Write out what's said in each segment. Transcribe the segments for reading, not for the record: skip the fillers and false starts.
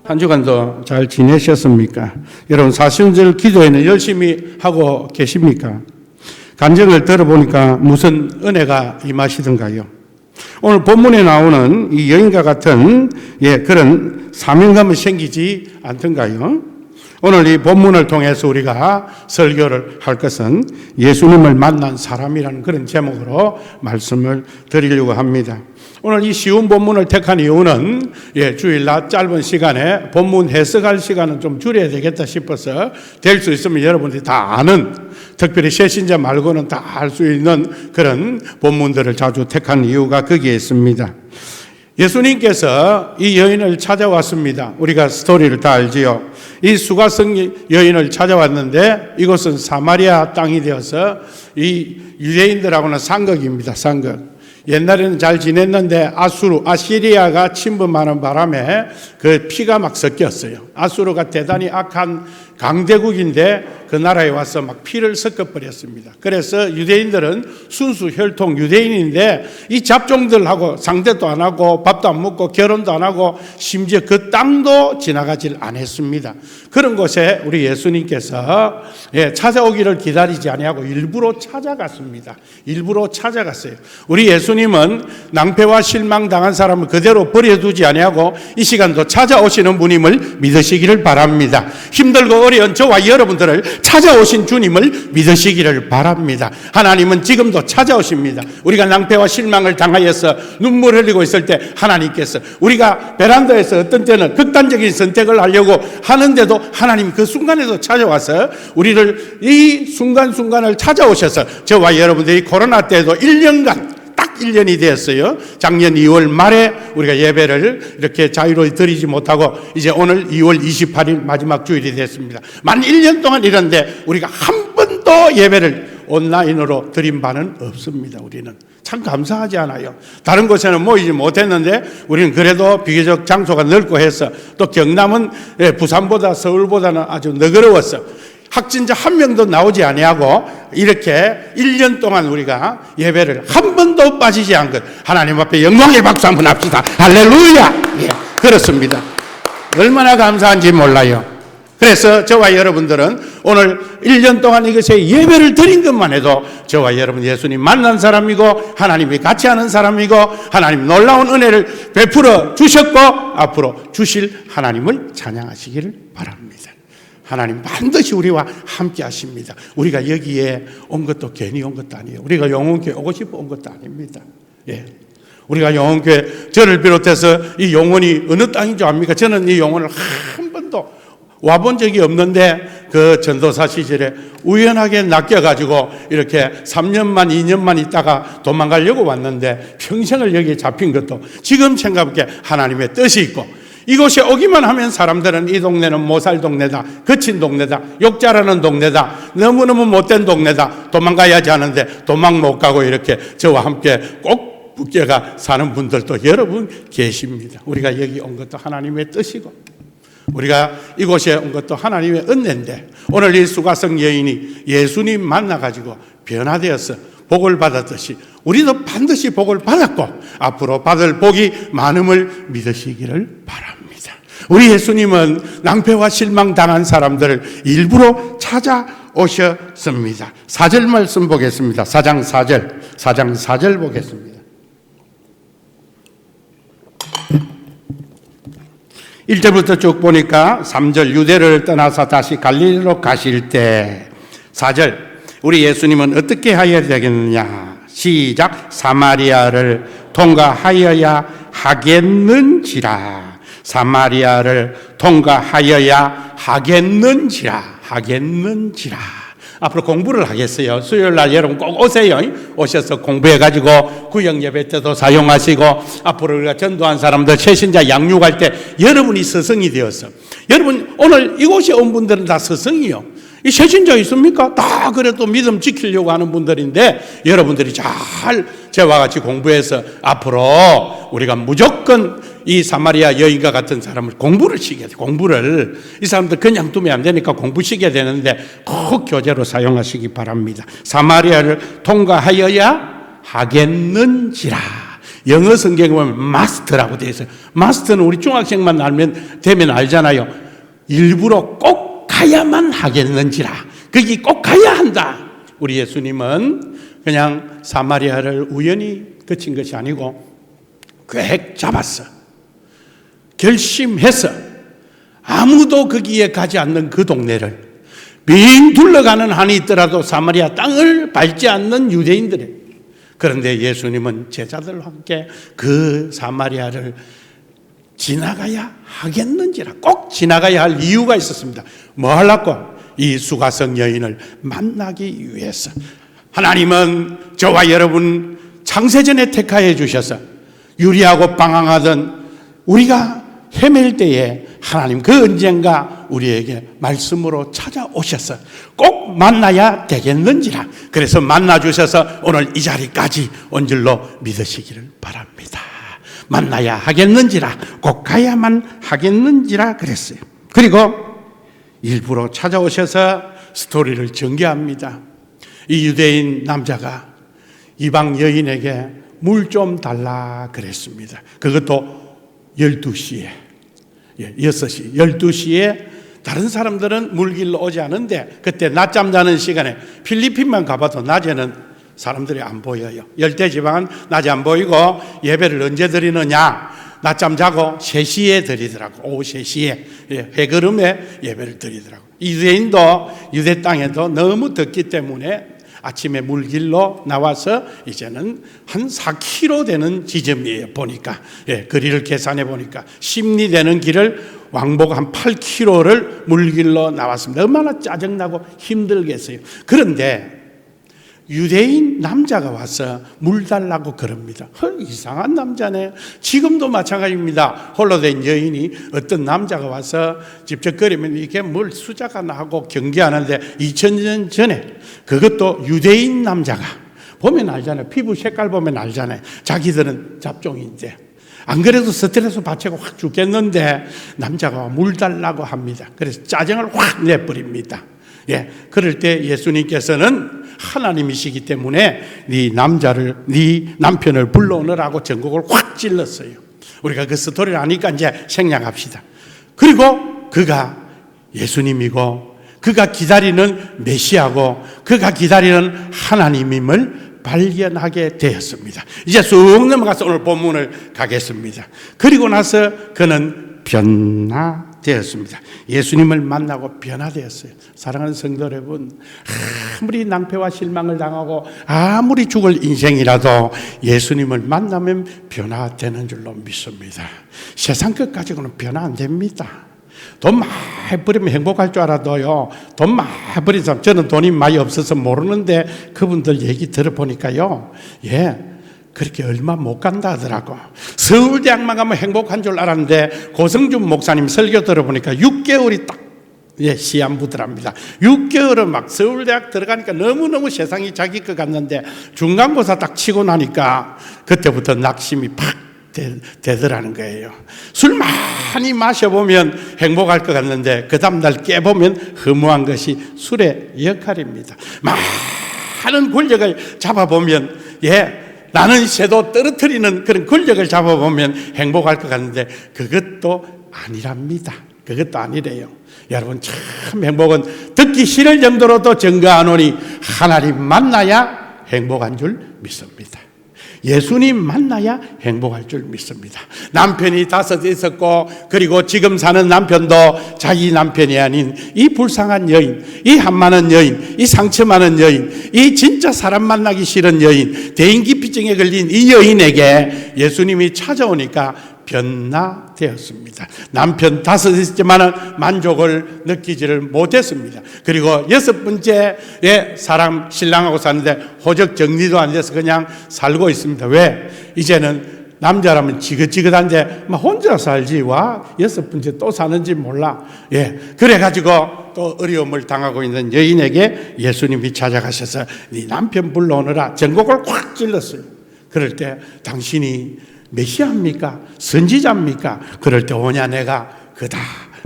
한 주간도 잘 지내셨습니까? 여러분 사순절 기도에는 열심히 하고 계십니까? 간증을 들어보니까 무슨 은혜가 임하시던가요? 오늘 본문에 나오는 이 여인과 같은 그런 사명감이 생기지 않던가요? 오늘 이 본문을 통해서 우리가 설교를 할 것은 예수님을 만난 사람이라는 그런 제목으로 말씀을 드리려고 합니다. 오늘 이 쉬운 본문을 택한 이유는 주일날 짧은 시간에 본문 해석할 시간은 좀 줄여야 되겠다 싶어서 될 수 있으면 여러분들이 다 아는, 특별히 새신자 말고는 다 알 수 있는 그런 본문들을 자주 택한 이유가 거기에 있습니다. 예수님께서 이 여인을 찾아왔습니다. 우리가 스토리를 다 알지요. 이 수가성 여인을 찾아왔는데 이곳은 사마리아 땅이 되어서 이 유대인들하고는 상극입니다. 상극. 옛날에는 잘 지냈는데 아시리아가 침범하는 바람에 그 피가 막 섞였어요. 아수르가 대단히 악한 강대국인데 그 나라에 와서 막 피를 섞어버렸습니다. 그래서 유대인들은 순수 혈통 유대인인데 이 잡종들하고 상대도 안 하고 밥도 안 먹고 결혼도 안 하고 심지어 그 땅도 지나가질 않았습니다. 그런 곳에 우리 예수님께서 찾아오기를 기다리지 아니하고 일부러 찾아갔습니다. 일부러 찾아갔어요. 우리 예수님은 낭패와 실망당한 사람을 그대로 버려두지 아니하고 이 시간도 찾아오시는 분임을 믿으시기를 바랍니다. 힘들고 어려운 저와 여러분들을 찾아오신 주님을 믿으시기를 바랍니다. 하나님은 지금도 찾아오십니다. 우리가 낭패와 실망을 당하여서 눈물 흘리고 있을 때 하나님께서 우리가 베란다에서 어떤 때는 극단적인 선택을 하려고 하는데도 하나님 그 순간에도 찾아와서 우리를 이 순간순간을 찾아오셔서 저와 여러분들이 코로나 때도 1년간 딱 1년이 되었어요. 작년 2월 말에 우리가 예배를 이렇게 자유로 드리지 못하고 이제 오늘 2월 28일 마지막 주일이 됐습니다. 만 1년 동안 이런데 우리가 한 번도 예배를 온라인으로 드린 바는 없습니다. 우리는 참 감사하지 않아요? 다른 곳에는 모이지 못했는데 우리는 그래도 비교적 장소가 넓고 해서 또 경남은 부산보다 서울보다는 아주 너그러웠어. 확진자 한 명도 나오지 아니하고 이렇게 1년 동안 우리가 예배를 한 번도 빠지지 않은 것 하나님 앞에 영광의 박수 한번 합시다. 할렐루야. 그렇습니다. 얼마나 감사한지 몰라요. 그래서 저와 여러분들은 오늘 1년 동안 이것에 예배를 드린 것만 해도 저와 여러분 예수님 만난 사람이고 하나님이 같이 하는 사람이고 하나님 놀라운 은혜를 베풀어 주셨고 앞으로 주실 하나님을 찬양하시기를 바랍니다. 하나님 반드시 우리와 함께 하십니다. 우리가 여기에 온 것도 괜히 온 것도 아니에요. 우리가 영혼교회 오고 싶어 온 것도 아닙니다. 우리가 영혼교회 저를 비롯해서 이 영혼이 어느 땅인 줄 압니까? 저는 이 영혼을 한 번도 와본 적이 없는데 그 전도사 시절에 우연하게 낚여가지고 이렇게 3년만 2년만 있다가 도망가려고 왔는데 평생을 여기에 잡힌 것도 지금 생각해 하나님의 뜻이 있고 이곳에 오기만 하면 사람들은 이 동네는 못 살 동네다, 거친 동네다, 욕잘하는 동네다, 너무너무 못된 동네다, 도망가야지 하는데 도망 못 가고 이렇게 저와 함께 꼭 붙여가 사는 분들도 여러분 계십니다. 우리가 여기 온 것도 하나님의 뜻이고 우리가 이곳에 온 것도 하나님의 은혜인데 오늘 이 수가성 여인이 예수님 만나가지고 변화되어서 복을 받았듯이 우리도 반드시 복을 받았고 앞으로 받을 복이 많음을 믿으시기를 바랍니다. 우리 예수님은 낭패와 실망 당한 사람들을 일부러 찾아오셨습니다. 4절 말씀 보겠습니다. 4장 4절 보겠습니다. 1절부터 쭉 보니까 3절 유대를 떠나서 다시 갈릴리로 가실 때 4절 우리 예수님은 어떻게 하여야 되겠느냐 시작 사마리아를 통과하여야 하겠는지라 사마리아를 통과하여야 하겠는지라 앞으로 공부를 하겠어요. 수요일날 여러분 꼭 오세요. 오셔서 공부해가지고 구역 예배 때도 사용하시고 앞으로 우리가 전도한 사람들 새신자 양육할 때 여러분이 스승이 되어서 여러분 오늘 이곳에 온 분들은 다 스승이요. 이 새신자 있습니까? 다 그래도 믿음 지키려고 하는 분들인데 여러분들이 잘 저와 같이 공부해서 앞으로 우리가 무조건 이 사마리아 여인과 같은 사람을 공부를 시켜야 돼. 공부를 이 사람들 그냥 두면 안 되니까 공부 시켜야 되는데 꼭 교재로 사용하시기 바랍니다. 사마리아를 통과하여야 하겠는지라 영어 성경에 보면 must라고 되어 있어요. must는 우리 중학생만 되면 알잖아요. 일부러 꼭 가야만 하겠는지라. 거기 꼭 가야 한다. 우리 예수님은 그냥 사마리아를 우연히 거친 것이 아니고 계획 잡았어. 결심해서 아무도 거기에 가지 않는 그 동네를 빙 둘러가는 한이 있더라도 사마리아 땅을 밟지 않는 유대인들의, 그런데 예수님은 제자들과 함께 그 사마리아를 지나가야 하겠는지라. 꼭 지나가야 할 이유가 있었습니다. 뭐 하려고? 이 수가성 여인을 만나기 위해서. 하나님은 저와 여러분 창세전에 택하여 주셔서 유리하고 방황하던 우리가 헤맬 때에 하나님 그 언젠가 우리에게 말씀으로 찾아오셔서 꼭 만나야 되겠는지라. 그래서 만나주셔서 오늘 이 자리까지 온 줄로 믿으시기를 바랍니다. 만나야 하겠는지라, 꼭 가야만 하겠는지라 그랬어요. 그리고 일부러 찾아오셔서 스토리를 전개합니다. 이 유대인 남자가 이방 여인에게 물 좀 달라 그랬습니다. 그것도 12시에, 6시, 12시에 다른 사람들은 물길로 오지 않은데 그때 낮잠 자는 시간에 필리핀만 가봐도 낮에는 사람들이 안 보여요. 열대지방은 낮에 안 보이고 예배를 언제 드리느냐? 낮잠 자고 3시에 드리더라고. 오후 3시에 해걸음에 예배를 드리더라고. 유대인도 유대 땅에도 너무 덥기 때문에 아침에 물길로 나와서 이제는 한 4km 되는 지점이에요. 보니까 거리를 계산해 보니까 심리 되는 길을 왕복 한 8km를 물길로 나왔습니다. 얼마나 짜증나고 힘들겠어요. 그런데 유대인 남자가 와서 물 달라고 그럽니다. 이상한 남자네. 지금도 마찬가지입니다. 홀로 된 여인이 어떤 남자가 와서 집적거리면 이게 뭘 수작하나 하고 경계하는데 2000년 전에 그것도 유대인 남자가 보면 알잖아요. 피부 색깔 보면 알잖아요. 자기들은 잡종인데 안 그래도 스트레스 받치고 확 죽겠는데 남자가 물 달라고 합니다. 그래서 짜증을 확 내버립니다. 그럴 때 예수님께서는 하나님이시기 때문에 네 남편을 불러오느라고 전곡을 확 찔렀어요. 우리가 그 스토리를 아니까 이제 생략합시다. 그리고 그가 예수님이고 그가 기다리는 메시아고 그가 기다리는 하나님임을 발견하게 되었습니다. 이제 쑥 넘어가서 오늘 본문을 가겠습니다. 그리고 나서 그는 변화되었습니다. 예수님을 만나고 변화되었어요. 사랑하는 성도 여러분, 아무리 낭패와 실망을 당하고 아무리 죽을 인생이라도 예수님을 만나면 변화되는 줄로 믿습니다. 세상 것 가지고는 변화 안 됩니다. 돈 많이 버리면 행복할 줄 알아도요, 돈 많이 버린 사람, 저는 돈이 많이 없어서 모르는데 그분들 얘기 들어보니까요, 그렇게 얼마 못 간다 하더라고. 서울대학만 가면 행복한 줄 알았는데 고성준 목사님 설교 들어보니까 6개월이 딱 시한부더랍니다. 6개월은 막 서울대학 들어가니까 너무너무 세상이 자기 것 같는데 중간고사 딱 치고 나니까 그때부터 낙심이 팍 되더라는 거예요. 술 많이 마셔보면 행복할 것 같는데 그 다음날 깨보면 허무한 것이 술의 역할입니다. 많은 권력을 잡아보면 나는 새도 떨어뜨리는 그런 권력을 잡아보면 행복할 것 같은데 그것도 아니랍니다. 그것도 아니래요. 여러분, 참 행복은 듣기 싫을 정도로도 증거하노니 하나님 만나야 행복한 줄 믿습니다. 예수님 만나야 행복할 줄 믿습니다. 남편이 5 있었고 그리고 지금 사는 남편도 자기 남편이 아닌 이 불쌍한 여인, 이 한많은 여인, 이 상처 많은 여인, 이 진짜 사람 만나기 싫은 여인, 대인기피증에 걸린 이 여인에게 예수님이 찾아오니까 변화되었습니다. 남편 5 있지만 만족을 느끼지를 못했습니다. 그리고 6번째 사람 신랑하고 사는데 호적 정리도 안 돼서 그냥 살고 있습니다. 왜? 이제는 남자라면 지긋지긋한데 혼자 살지 와 6번째 또 사는지 몰라. 그래가지고 또 어려움을 당하고 있는 여인에게 예수님이 찾아가셔서 네 남편 불러오느라 전곡을 확 찔렀어요. 그럴 때 당신이 메시아입니까? 선지자입니까? 그럴 때 오냐 내가 그다.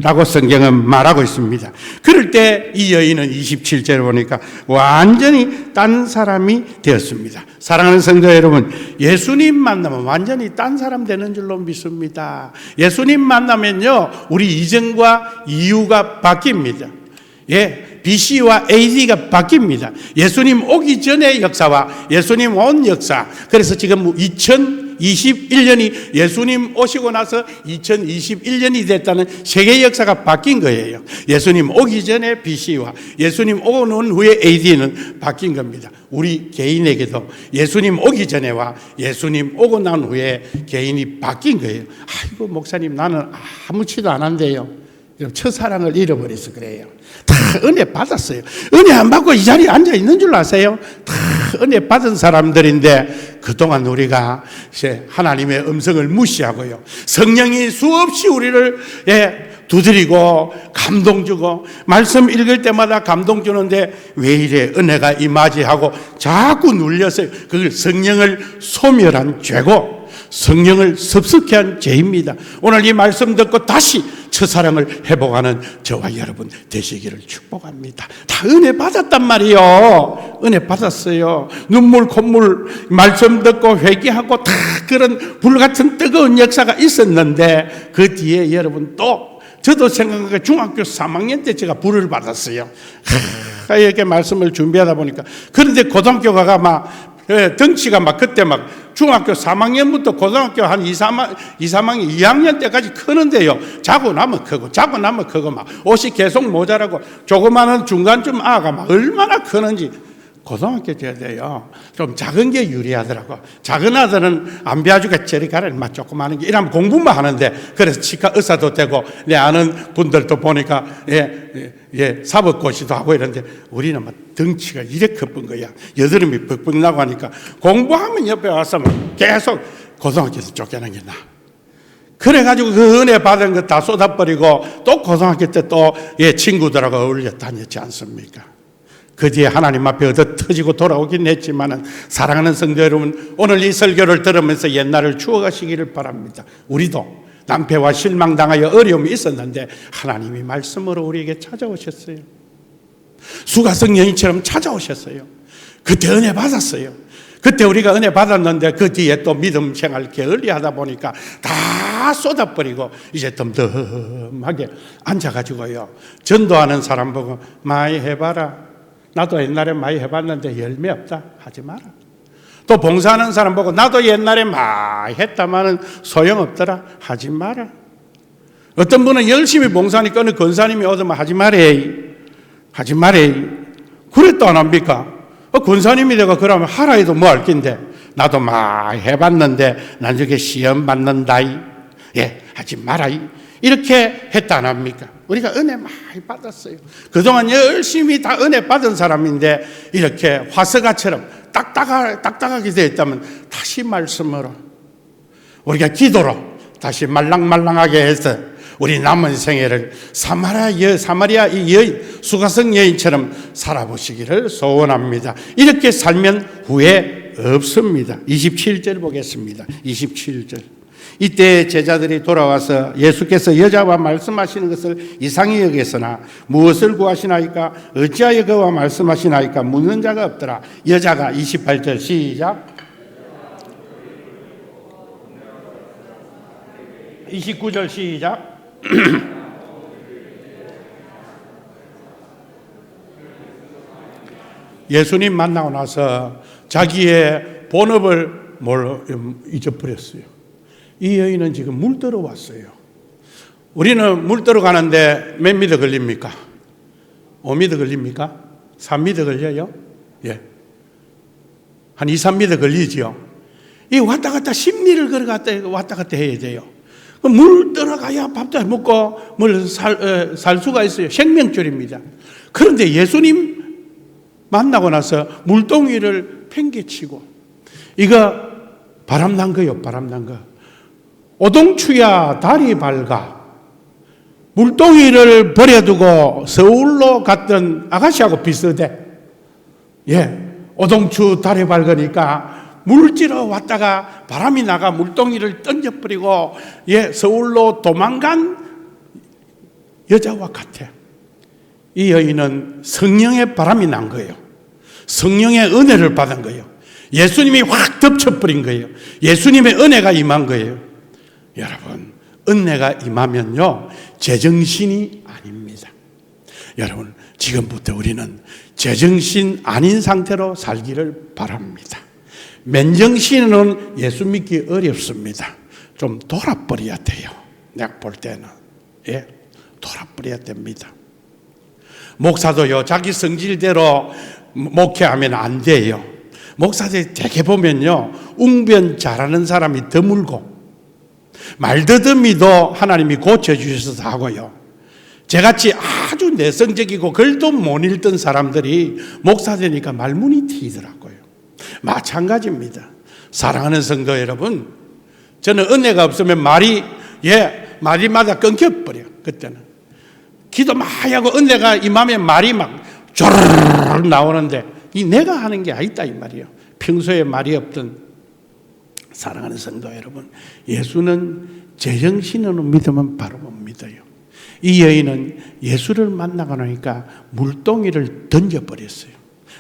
라고 성경은 말하고 있습니다. 그럴 때 이 여인은 27절에 보니까 완전히 딴 사람이 되었습니다. 사랑하는 성도 여러분, 예수님 만나면 완전히 딴 사람 되는 줄로 믿습니다. 예수님 만나면요, 우리 이전과 이후가 바뀝니다. 예, BC와 AD가 바뀝니다. 예수님 오기 전의 역사와 예수님 온 역사. 그래서 지금 2021년이 예수님 오시고 나서 2021년이 됐다는 세계 역사가 바뀐 거예요. 예수님 오기 전에 BC와 예수님 오고 난 후에 AD는 바뀐 겁니다. 우리 개인에게도 예수님 오기 전에와 예수님 오고 난 후에 개인이 바뀐 거예요. 아이고, 목사님, 나는 아무치도 않았는데요. 첫사랑을 잃어버려서 그래요. 다 은혜 받았어요. 은혜 안 받고 이 자리에 앉아 있는 줄 아세요? 다 은혜 받은 사람들인데 그동안 우리가 하나님의 음성을 무시하고요, 성령이 수없이 우리를 두드리고 감동 주고 말씀 읽을 때마다 감동 주는데 왜 이래 은혜가 임하지 하고 자꾸 눌려서요. 그걸 성령을 소멸한 죄고 성령을 섭섭케 한 죄입니다. 오늘 이 말씀 듣고 다시 첫사랑을 회복하는 저와 여러분 되시기를 축복합니다. 다 은혜 받았단 말이요. 은혜 받았어요. 눈물 콧물 말씀 듣고 회개하고 다 그런 불같은 뜨거운 역사가 있었는데 그 뒤에 여러분 또 저도 생각하기에 중학교 3학년 때 제가 불을 받았어요. 이렇게 말씀을 준비하다 보니까. 그런데 고등학교 가가 막 덩치가 막 그때 막 중학교 3학년부터 고등학교 한 2학년 2학년 때까지 크는데요. 자고 나면 크고 자고 나면 크고 막 옷이 계속 모자라고 조그마한 중간쯤 아가 막 얼마나 크는지. 고등학교 돼야 돼요. 좀 작은 게 유리하더라고. 작은 아들은 안 배워주게 저리 가라. 막 조그마한 게 이러면 공부만 하는데 그래서 치과 의사도 되고 내 아는 분들도 보니까 사법고시도 하고 이런데 우리는 막 덩치가 이렇게 커쁜 거야. 여드름이 벅벅 나고 하니까 공부하면 옆에 와서 막 계속 고등학교에서 쫓겨난 게 나. 그래가지고 그 은혜 받은 거 다 쏟아버리고 또 고등학교 때 또 친구들하고 어울려 다녔지 않습니까? 그 뒤에 하나님 앞에 얻어 터지고 돌아오긴 했지만 사랑하는 성도 여러분, 오늘 이 설교를 들으면서 옛날을 추억하시기를 바랍니다. 우리도 낭패와 실망당하여 어려움이 있었는데 하나님이 말씀으로 우리에게 찾아오셨어요. 수가성 여인처럼 찾아오셨어요. 그때 은혜 받았어요. 그때 우리가 은혜 받았는데 그 뒤에 또 믿음 생활 게을리하다 보니까 다 쏟아버리고 이제 덤덤하게 앉아가지고요, 전도하는 사람 보고 많이 해봐라. 나도 옛날에 많이 해봤는데 열매 없다 하지 마라. 또 봉사하는 사람 보고 나도 옛날에 많이 했다마는 소용없더라 하지 마라. 어떤 분은 열심히 봉사하니까 어느 권사님이 얻으면 하지 말해 하지 말해. 그랬도 안 합니까? 권사님이 내가 그러면 하라 해도 뭐 할 낀데 나도 많이 해봤는데 난 저게 시험 받는다 하지 마라 이렇게 했다 안 합니까? 우리가 은혜 많이 받았어요. 그동안 열심히 다 은혜 받은 사람인데 이렇게 화석아처럼 딱딱하게 되어 있다면 다시 말씀으로 우리가 기도로 다시 말랑말랑하게 해서 우리 남은 생애를 사마리아 이 여인, 수가성 여인처럼 살아보시기를 소원합니다. 이렇게 살면 후회 없습니다. 27절 보겠습니다. 27절. 이때 제자들이 돌아와서 예수께서 여자와 말씀하시는 것을 이상히 여겼으나 무엇을 구하시나이까? 어찌하여 그와 말씀하시나이까? 묻는 자가 없더라. 여자가 28절 시작. 29절 시작. 예수님 만나고 나서 자기의 본업을 잊어버렸어요. 이 여인은 지금 물 뜨러 왔어요. 우리는 물 뜨러 가는데 몇 미터 걸립니까? 5미터 걸립니까? 3미터 걸려요? 예. 한 2, 3미터 걸리죠. 이 왔다 갔다 10미를 걸어갔다 왔다 갔다 해야 돼요. 물 들어가야 밥도 먹고 뭘 살 수가 있어요. 생명줄입니다. 그런데 예수님 만나고 나서 물동이를 팽개치고 이거 바람난 거요. 바람난 거. 오동추야 다리 밝아. 물동이를 버려두고 서울로 갔던 아가씨하고 비슷해. 오동추 다리 밝으니까 물질러 왔다가 바람이 나가 물동이를 던져버리고 서울로 도망간 여자와 같아. 이 여인은 성령의 바람이 난 거예요. 성령의 은혜를 받은 거예요. 예수님이 확 덮쳐버린 거예요. 예수님의 은혜가 임한 거예요. 여러분, 은혜가 임하면요, 제정신이 아닙니다. 여러분, 지금부터 우리는 제정신 아닌 상태로 살기를 바랍니다. 맨정신은 예수 믿기 어렵습니다. 좀 돌아버려야 돼요. 내가 볼 때는. 예, 돌아버려야 됩니다. 목사도요, 자기 성질대로 목회하면 안 돼요. 목사들 대개 보면요, 웅변 잘하는 사람이 드물고, 말더듬이도 하나님이 고쳐주셔서 하고요. 저같이 아주 내성적이고 글도 못 읽던 사람들이 목사 되니까 말문이 튀더라고요. 마찬가지입니다. 사랑하는 성도 여러분, 저는 은혜가 없으면 말이마다 끊겨버려요. 그때는 기도 많이 하고 은혜가 임하면 말이 막 쪼르르 나오는데, 이 내가 하는 게 아니다 이 말이에요. 평소에 말이 없던 사랑하는 성도 여러분, 예수는 제정신으로 믿으면 바로 못 믿어요. 이 여인은 예수를 만나고 나니까 물동이를 던져버렸어요.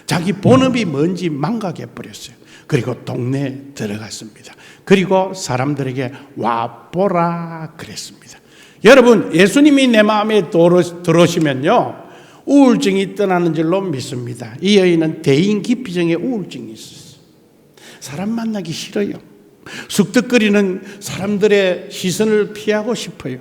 자기 본업이 뭔지 망각해버렸어요. 그리고 동네에 들어갔습니다. 그리고 사람들에게 와보라 그랬습니다. 여러분, 예수님이 내 마음에 들어오시면요, 우울증이 떠나는 줄로 믿습니다. 이 여인은 대인기피증에 우울증이 있었어요. 사람 만나기 싫어요. 쑥덕거리는 사람들의 시선을 피하고 싶어요.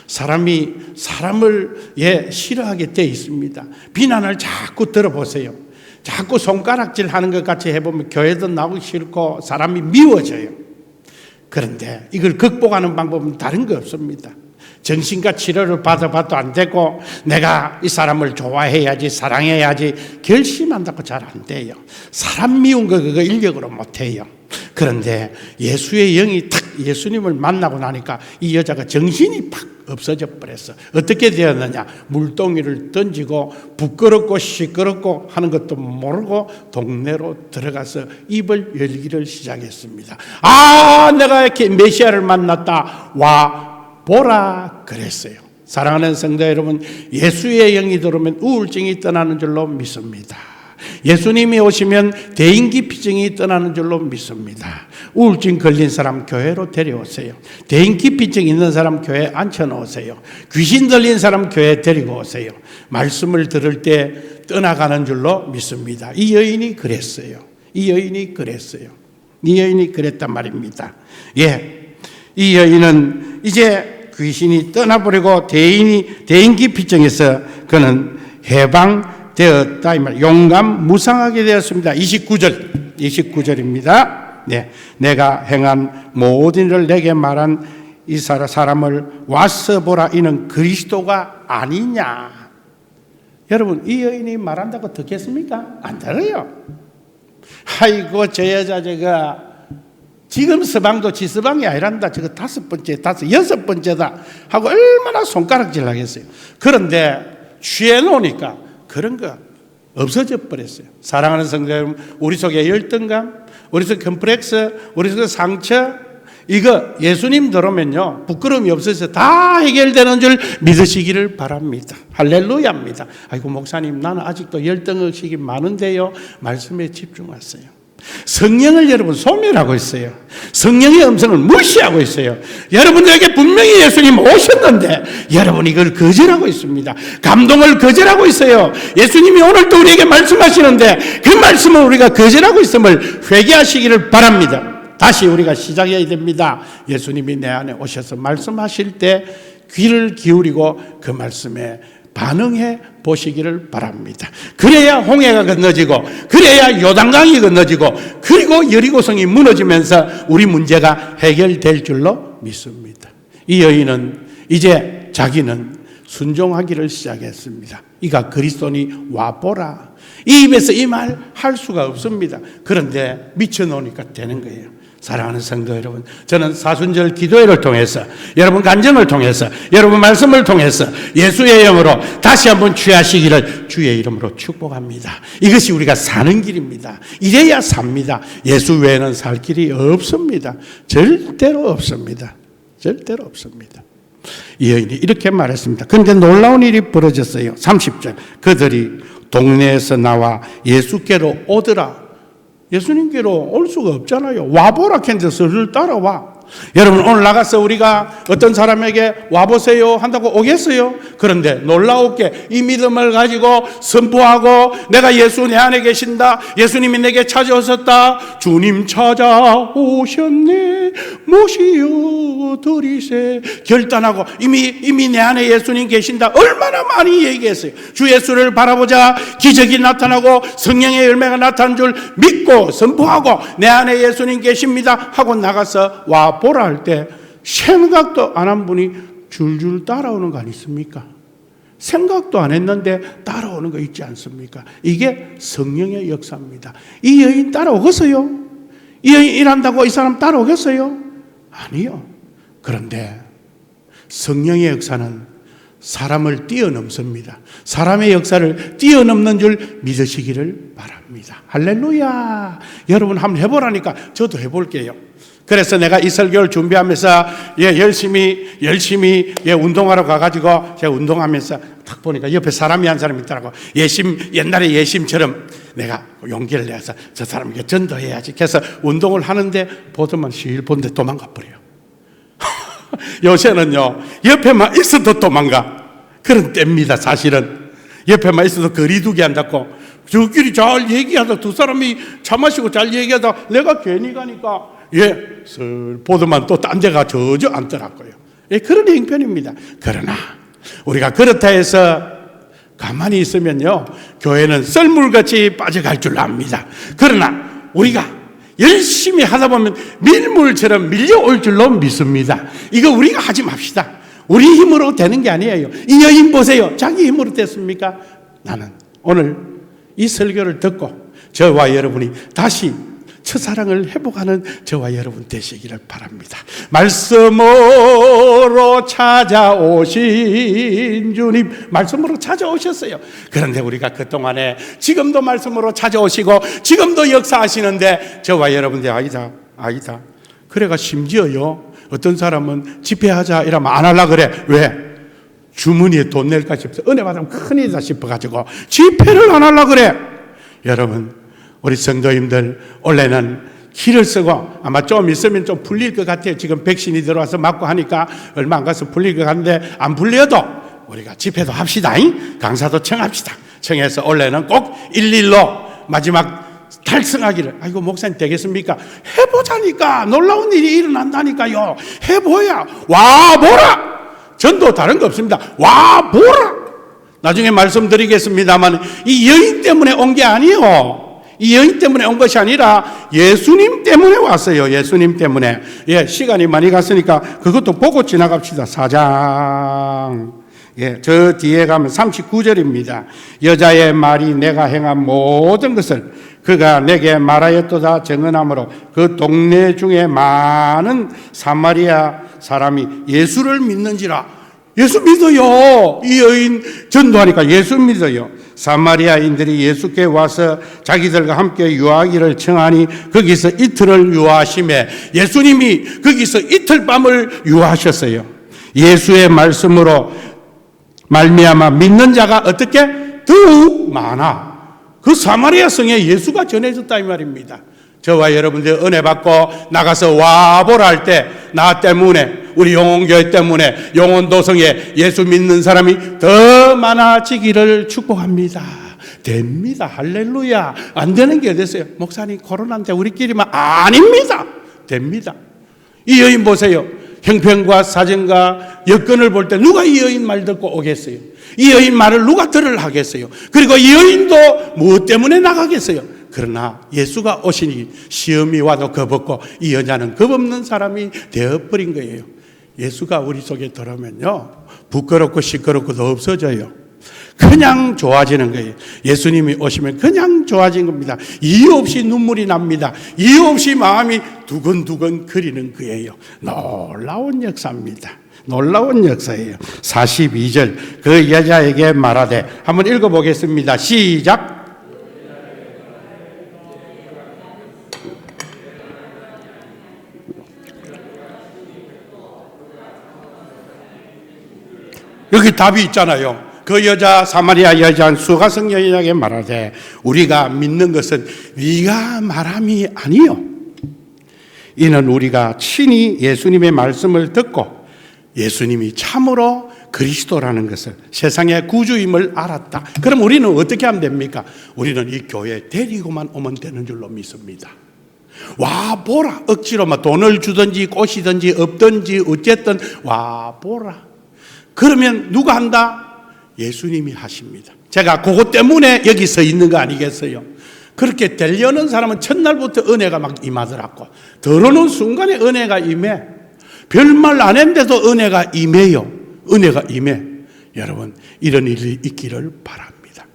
사람이 사람을 싫어하게 돼 있습니다. 비난을 자꾸 들어보세요. 자꾸 손가락질 하는 것 같이 해보면 교회도 나오기 싫고 사람이 미워져요. 그런데 이걸 극복하는 방법은 다른 거 없습니다. 정신과 치료를 받아봐도 안 되고, 내가 이 사람을 좋아해야지, 사랑해야지 결심한다고 잘 안 돼요. 사람 미운 거 그거 인력으로 못 해요. 그런데 예수의 영이 탁 예수님을 만나고 나니까 이 여자가 정신이 팍 없어져 버렸어. 어떻게 되었느냐? 물동이를 던지고 부끄럽고 시끄럽고 하는 것도 모르고 동네로 들어가서 입을 열기를 시작했습니다. 아, 내가 이렇게 메시아를 만났다. 와 보라 그랬어요. 사랑하는 성도 여러분, 예수의 영이 들어오면 우울증이 떠나는 줄로 믿습니다. 예수님이 오시면 대인기피증이 떠나는 줄로 믿습니다. 우울증 걸린 사람 교회로 데려오세요. 대인기피증 있는 사람 교회에 앉혀놓으세요. 귀신 들린 사람 교회에 데리고 오세요. 말씀을 들을 때 떠나가는 줄로 믿습니다. 이 여인이 그랬어요. 이 여인이 그랬단 말입니다. 예, 이 여인은 이제 귀신이 떠나버리고 대인기피증에서 그는 해방되었다 이 말. 용감 무상하게 되었습니다. 29절입니다. 네, 내가 행한 모든 일을 내게 말한 이 사람을 와서 보라. 이는 그리스도가 아니냐. 여러분, 이 여인이 말한다고 듣겠습니까? 안 들어요. 아이고, 저 여자 제가 지금 서방도 지 서방이 아니란다. 저거 여섯 번째다 하고 얼마나 손가락질 하겠어요. 그런데 취해놓으니까 그런 거 없어져 버렸어요. 사랑하는 성도 여러분, 우리 속에 열등감, 우리 속에 컴플렉스, 우리 속에 상처, 이거 예수님 들어오면요, 부끄러움이 없어서 다 해결되는 줄 믿으시기를 바랍니다. 할렐루야입니다. 아이고, 목사님, 나는 아직도 열등의식이 많은데요. 말씀에 집중하세요. 성령을 여러분 소멸하고 있어요. 성령의 음성을 무시하고 있어요. 여러분들에게 분명히 예수님 오셨는데 여러분 이걸 거절하고 있습니다. 감동을 거절하고 있어요. 예수님이 오늘 또 우리에게 말씀하시는데 그 말씀을 우리가 거절하고 있음을 회개하시기를 바랍니다. 다시 우리가 시작해야 됩니다. 예수님이 내 안에 오셔서 말씀하실 때 귀를 기울이고 그 말씀에 반응해 보시기를 바랍니다. 그래야 홍해가 건너지고, 그래야 요단강이 건너지고, 그리고 여리고성이 무너지면서 우리 문제가 해결될 줄로 믿습니다. 이 여인은 이제 자기는 순종하기를 시작했습니다. 이가 그리스도니 와보라. 이 입에서 이 말 할 수가 없습니다. 그런데 미쳐놓으니까 되는 거예요. 사랑하는 성도 여러분, 저는 사순절 기도회를 통해서, 여러분 간증을 통해서, 여러분 말씀을 통해서 예수의 영으로 다시 한번 취하시기를 주의 이름으로 축복합니다. 이것이 우리가 사는 길입니다. 이래야 삽니다. 예수 외에는 살 길이 없습니다. 절대로 없습니다. 절대로 없습니다. 이 여인이 이렇게 말했습니다. 그런데 놀라운 일이 벌어졌어요. 30절. 그들이 동네에서 나와 예수께로 오더라. 예수님께로 올 수가 없잖아요. 와보라 했는데 슬슬 따라와. 여러분, 오늘 나가서 우리가 어떤 사람에게 와보세요 한다고 오겠어요? 그런데 놀라웠게 이 믿음을 가지고 선포하고, 내가 예수 내 안에 계신다, 예수님이 내게 찾아오셨다, 주님 찾아오셨네, 모시어 드리세, 결단하고 이미 내 안에 예수님 계신다 얼마나 많이 얘기했어요. 주 예수를 바라보자 기적이 나타나고 성령의 열매가 나타난 줄 믿고 선포하고, 내 안에 예수님 계십니다 하고 나가서 와 보라 할 때 생각도 안 한 분이 줄줄 따라오는 거 아니십니까? 생각도 안 했는데 따라오는 거 있지 않습니까? 이게 성령의 역사입니다. 이 여인 따라오겠어요? 이 여인 일한다고 이 사람 따라오겠어요? 아니요. 그런데 성령의 역사는 사람을 뛰어넘습니다. 사람의 역사를 뛰어넘는 줄 믿으시기를 바랍니다. 할렐루야. 여러분 한번 해보라니까 저도 해볼게요. 그래서 내가 이 설교를 준비하면서 열심히 운동하러 가가지고 제가 운동하면서 딱 보니까 옆에 사람이 한 사람이 있더라고. 옛날에 예심처럼 내가 용기를 내서 저 사람에게 전도해야지. 그래서 운동을 하는데 보더만 실 보는데 도망가 버려요. 요새는요, 옆에만 있어도 도망가. 그런 때입니다. 사실은 옆에만 있어도 거리두기 한다고 저끼리 잘 얘기하다 두 사람이 차 마시고 잘 얘기하다 내가 괜히 가니까 보더만 또 딴 데가 저저 앉더라고요. 그런 형편입니다. 그러나 우리가 그렇다 해서 가만히 있으면요, 교회는 썰물같이 빠져갈 줄 압니다. 그러나 우리가 열심히 하다 보면 밀물처럼 밀려올 줄로 믿습니다. 이거 우리가 하지 맙시다. 우리 힘으로 되는 게 아니에요. 이 여인 보세요. 자기 힘으로 됐습니까? 나는 오늘 이 설교를 듣고 저와 여러분이 다시 첫사랑을 회복하는 저와 여러분 되시기를 바랍니다. 말씀으로 찾아오신 주님, 말씀으로 찾아오셨어요. 그런데 우리가 그동안에 지금도 말씀으로 찾아오시고 지금도 역사하시는데 저와 여러분들 아니다. 그래가 심지어요, 어떤 사람은 집회하자 이러면 안 하려고 그래. 왜? 주머니에 돈 낼까 싶어서, 은혜 받으면 큰일이다 싶어가지고 집회를 안 하려고 그래. 여러분, 우리 성도님들 원래는 기를 쓰고 아마 좀 있으면 좀 풀릴 것 같아요. 지금 백신이 들어와서 맞고 하니까 얼마 안 가서 풀릴 것 같은데, 안 풀려도 우리가 집회도 합시다. 강사도 청합시다. 청해서 원래는 꼭 1:1로 마지막 달성하기를. 아이고 목사님 되겠습니까? 해보자니까. 놀라운 일이 일어난다니까요. 해보야. 와보라. 전도 다른 거 없습니다. 와보라. 나중에 말씀드리겠습니다만 이 여인 때문에 온 게 아니에요. 이 여인 때문에 온 것이 아니라 예수님 때문에 왔어요. 예수님 때문에. 시간이 많이 갔으니까 그것도 보고 지나갑시다. 4장. 저 뒤에 가면 39절입니다. 여자의 말이 내가 행한 모든 것을 그가 내게 말하였도다 증언하므로 그 동네 중에 많은 사마리아 사람이 예수를 믿는지라. 예수 믿어요. 이 여인 전도하니까 예수 믿어요. 사마리아인들이 예수께 와서 자기들과 함께 유하기를 청하니 거기서 이틀을 유하심에 예수님이 거기서 이틀 밤을 유하셨어요. 예수의 말씀으로 말미암아 믿는 자가 어떻게? 더욱 많아. 그 사마리아 성에 예수가 전해졌다 이 말입니다. 저와 여러분들 은혜 받고 나가서 와보라 할 때 나 때문에, 우리 영혼교회 때문에 영혼도성에 예수 믿는 사람이 더 많아지기를 축복합니다. 됩니다. 할렐루야. 안 되는 게 어딨어요? 목사님 코로나인데 우리끼리만. 아닙니다. 됩니다. 이 여인 보세요. 형편과 사정과 여건을 볼 때 누가 이 여인 말 듣고 오겠어요? 이 여인 말을 누가 들으려 하겠어요? 그리고 이 여인도 무엇 때문에 나가겠어요? 그러나 예수가 오시니 시험이 와도 겁없고 이 여자는 겁없는 사람이 되어버린 거예요. 예수가 우리 속에 들어오면요, 부끄럽고 시끄럽고도 없어져요. 그냥 좋아지는 거예요. 예수님이 오시면 그냥 좋아진 겁니다. 이유 없이 눈물이 납니다. 이유 없이 마음이 두근두근 거리는 거예요. 놀라운 역사입니다. 놀라운 역사예요. 42절. 그 여자에게 말하되, 한번 읽어보겠습니다. 시작. 여기 답이 있잖아요. 그 여자 사마리아 여자는 수가성 여인에게 말하되 우리가 믿는 것은 네가 말함이 아니요 이는 우리가 친히 예수님의 말씀을 듣고 예수님이 참으로 그리스도라는 것을 세상의 구주임을 알았다. 그럼 우리는 어떻게 하면 됩니까? 우리는 이 교회에 데리고만 오면 되는 줄로 믿습니다. 와 보라. 억지로 막 돈을 주든지 꼬시든지 없든지 어쨌든 와 보라. 그러면 누가 한다? 예수님이 하십니다. 제가 그것 때문에 여기 서 있는 거 아니겠어요? 그렇게 되려는 사람은 첫날부터 은혜가 막 임하더라고. 들어오는 순간에 은혜가 임해. 별말 안 했는데도 은혜가 임해요. 은혜가 임해. 여러분 이런 일이 있기를 바랍니다.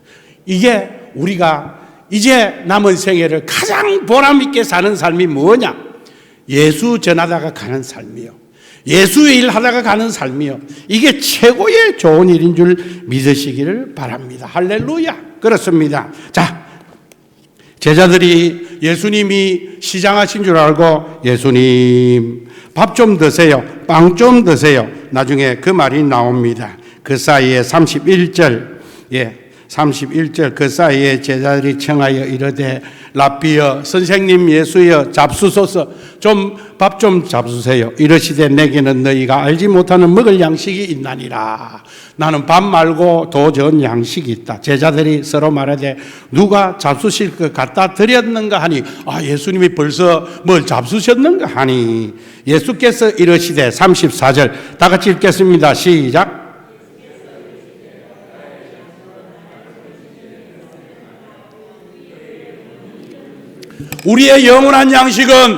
이게 우리가 이제 남은 생애를 가장 보람있게 사는 삶이 뭐냐? 예수 전하다가 가는 삶이요. 예수의 일 하다가 가는 삶이요. 이게 최고의 좋은 일인 줄 믿으시기를 바랍니다. 할렐루야. 그렇습니다. 자, 제자들이 예수님이 시장하신 줄 알고 예수님 밥 좀 드세요. 빵 좀 드세요. 나중에 그 말이 나옵니다. 그 사이에 31절 31절 그 사이에 제자들이 청하여 이르되 랍비여 선생님 예수여 잡수소서 좀 밥 좀 잡수세요. 이르시되 내게는 너희가 알지 못하는 먹을 양식이 있나니라. 나는 밥 말고 더 좋은 양식이 있다. 제자들이 서로 말하되 누가 잡수실 것 갖다 드렸는가 하니 예수님이 벌써 뭘 잡수셨는가 하니 예수께서 이르시되 34절 다 같이 읽겠습니다. 시작. 우리의 영원한 양식은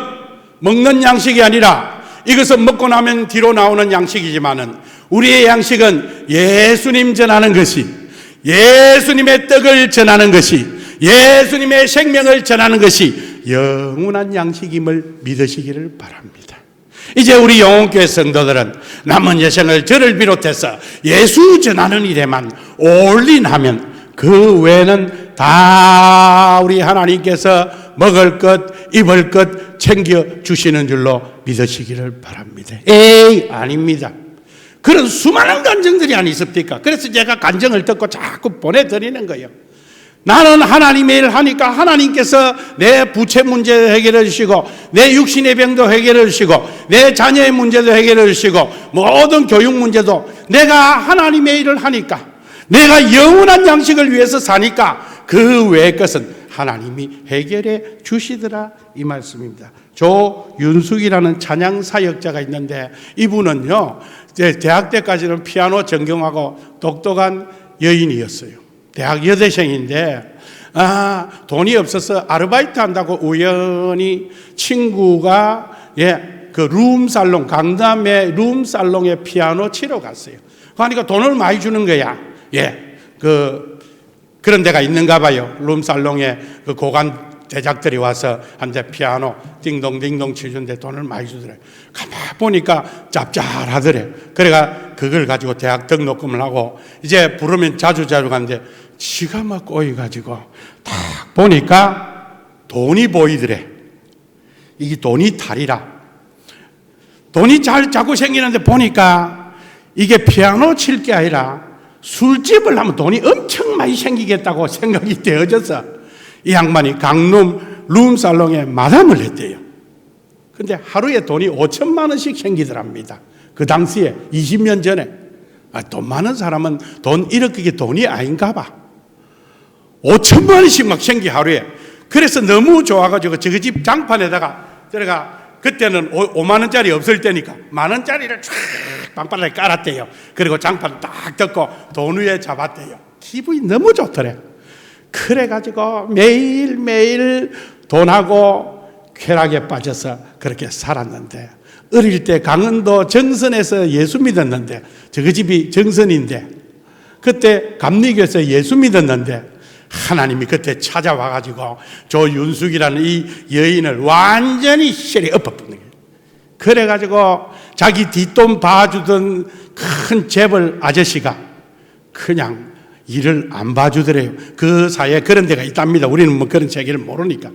먹는 양식이 아니라 이것은 먹고 나면 뒤로 나오는 양식이지만은 우리의 양식은 예수님 전하는 것이 예수님의 떡을 전하는 것이 예수님의 생명을 전하는 것이 영원한 양식임을 믿으시기를 바랍니다. 이제 우리 영혼교회 성도들은 남은 여생을 저를 비롯해서 예수 전하는 일에만 올인하면 그 외에는 다 우리 하나님께서 먹을 것, 입을 것 챙겨주시는 줄로 믿으시기를 바랍니다. 아닙니다. 그런 수많은 간증들이 아니 있습니까? 그래서 제가 간증을 듣고 자꾸 보내드리는 거예요. 나는 하나님의 일을 하니까 하나님께서 내 부채 문제 해결해 주시고 내 육신의 병도 해결해 주시고 내 자녀의 문제도 해결해 주시고 모든 교육 문제도 내가 하나님의 일을 하니까 내가 영원한 양식을 위해서 사니까 그 외의 것은 하나님이 해결해 주시더라 이 말씀입니다. 조윤숙이라는 찬양 사역자가 있는데 이분은요 대학 때까지는 피아노 전공하고 똑똑한 여인이었어요. 대학 여대생인데 돈이 없어서 아르바이트 한다고 우연히 친구가 그 룸살롱 강남의 룸살롱에 피아노 치러 갔어요. 그러니까 돈을 많이 주는 거야. 그런 데가 있는가 봐요. 룸살롱에 그 고관 제작들이 와서 한 대 피아노 띵동띵동 치는데 돈을 많이 주더래. 가만 보니까 짭짤하더래. 그래가 그걸 가지고 대학 등록금을 하고 이제 부르면 자주 가는데 지가 막 꼬여가지고 딱 보니까 돈이 보이더래. 이게 돈이 탈이라. 돈이 잘 자꾸 생기는데 보니까 이게 피아노 칠 게 아니라 술집을 하면 돈이 엄청 많이 생기겠다고 생각이 되어져서 이 양반이 강남 룸살롱에 마담을 했대요. 근데 하루에 돈이 5천만 원씩 생기더랍니다. 그 당시에 20년 전에. 돈 많은 사람은 돈 이렇게 돈이 아닌가 봐. 5천만 원씩 막 생기 하루에. 그래서 너무 좋아가지고 저그 집 장판에다가 제가 그때는 5만 원짜리 없을 때니까 만 원짜리를 쫙 빵바닥에 깔았대요. 그리고 장판 딱 덮고 돈 위에 잡았대요. 기분이 너무 좋더래. 그래가지고 매일매일 돈하고 쾌락에 빠져서 그렇게 살았는데 어릴 때 강원도 정선에서 예수 믿었는데 저그 집이 정선인데 그때 감리교에서 예수 믿었는데 하나님이 그때 찾아와가지고 조윤숙이라는 이 여인을 완전히 쉐리 엎어붙는 거예요. 그래가지고 자기 뒷돈 봐주던 큰 재벌 아저씨가 그냥 일을 안 봐주더래요. 그 사이에 그런 데가 있답니다. 우리는 뭐 그런 세계를 모르니까.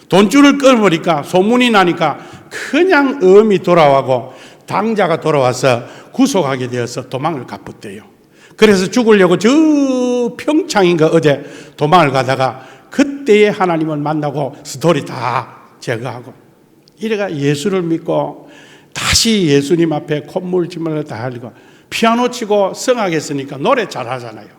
돈줄을 끌어버리니까 소문이 나니까 그냥 엄이 돌아와고 당자가 돌아와서 구속하게 되어서 도망을 갔었대요. 그래서 죽으려고 저 평창인가 어디 도망을 가다가 그때에 하나님을 만나고 스토리 다 제거하고 이래가 예수를 믿고 다시 예수님 앞에 콧물침을 다 흘리고 피아노 치고 성악했으니까 노래 잘하잖아요.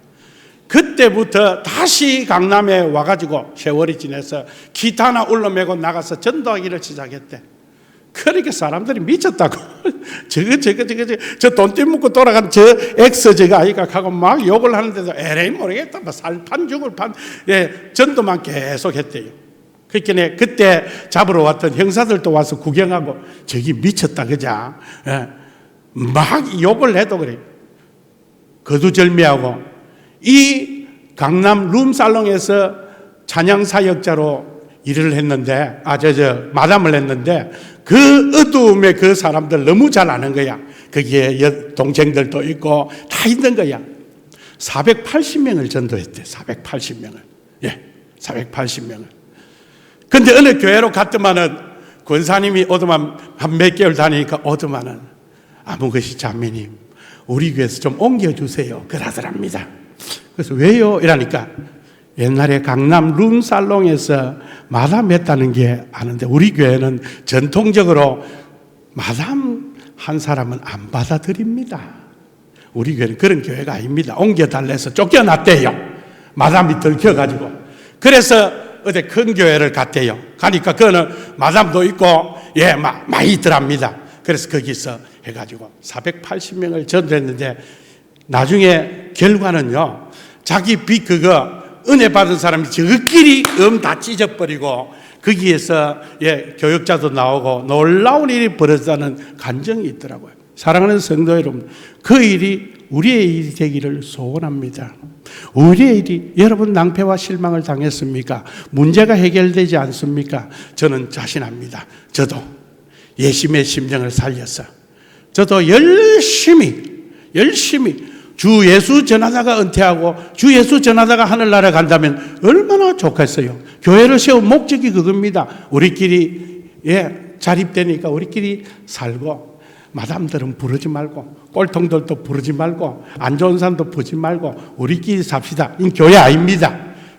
그때부터 다시 강남에 와가지고 세월이 지나서 기타나 울러매고 나가서 전도하기를 시작했대. 그러니까 사람들이 미쳤다고. 저 돈 떼먹고 돌아간 저 엑스 저거 아이가 하고 막 욕을 하는데도 에레이 모르겠다. 뭐 살판 죽을 판. 예, 전도만 계속 했대요. 그러니까 그때 잡으러 왔던 형사들도 와서 구경하고 저기 미쳤다 그자. 예, 막 욕을 해도 그래. 거두절미하고 이 강남 룸살롱에서 찬양 사역자로 일을 했는데 마담을 했는데 그 어두움에 그 사람들 너무 잘 아는 거야. 거기에 동생들도 있고 다 있는 거야. 480명을 전도했대. 480명을. 예, 480명을. 근데 어느 교회로 갔더만은 권사님이 오더만 한 몇 개월 다니니까 오더만은 아무것이 자매님 우리 교회에서 좀 옮겨주세요. 그러더랍니다. 그래서 왜요? 이러니까 옛날에 강남 룸살롱에서 마담했다는 게 아는데 우리 교회는 전통적으로 마담 한 사람은 안 받아들입니다. 우리 교회는 그런 교회가 아닙니다. 옮겨달래서 쫓겨났대요. 마담이 들켜가지고. 그래서 어디 큰 교회를 갔대요. 가니까 그거는 마담도 있고 예, 많이 있더랍니다. 그래서 거기서 해가지고 480명을 전도했는데 나중에 결과는요. 자기 빚 그거 은혜 받은 사람이 저끼리 다 찢어버리고 거기에서 예, 교역자도 나오고 놀라운 일이 벌어졌다는 간증이 있더라고요. 사랑하는 성도 여러분, 그 일이 우리의 일이 되기를 소원합니다. 우리의 일이 여러분 낭패와 실망을 당했습니까? 문제가 해결되지 않습니까? 저는 자신합니다. 저도 예심의 심정을 살려서 저도 열심히 주 예수 전하다가 은퇴하고 주 예수 전하다가 하늘나라 간다면 얼마나 좋겠어요. 교회를 세운 목적이 그겁니다. 우리끼리 예, 자립되니까 우리끼리 살고 마담들은 부르지 말고 꼴통들도 부르지 말고 안 좋은 사람도 부르지 말고 우리끼리 삽시다. 이 교회 아닙니다.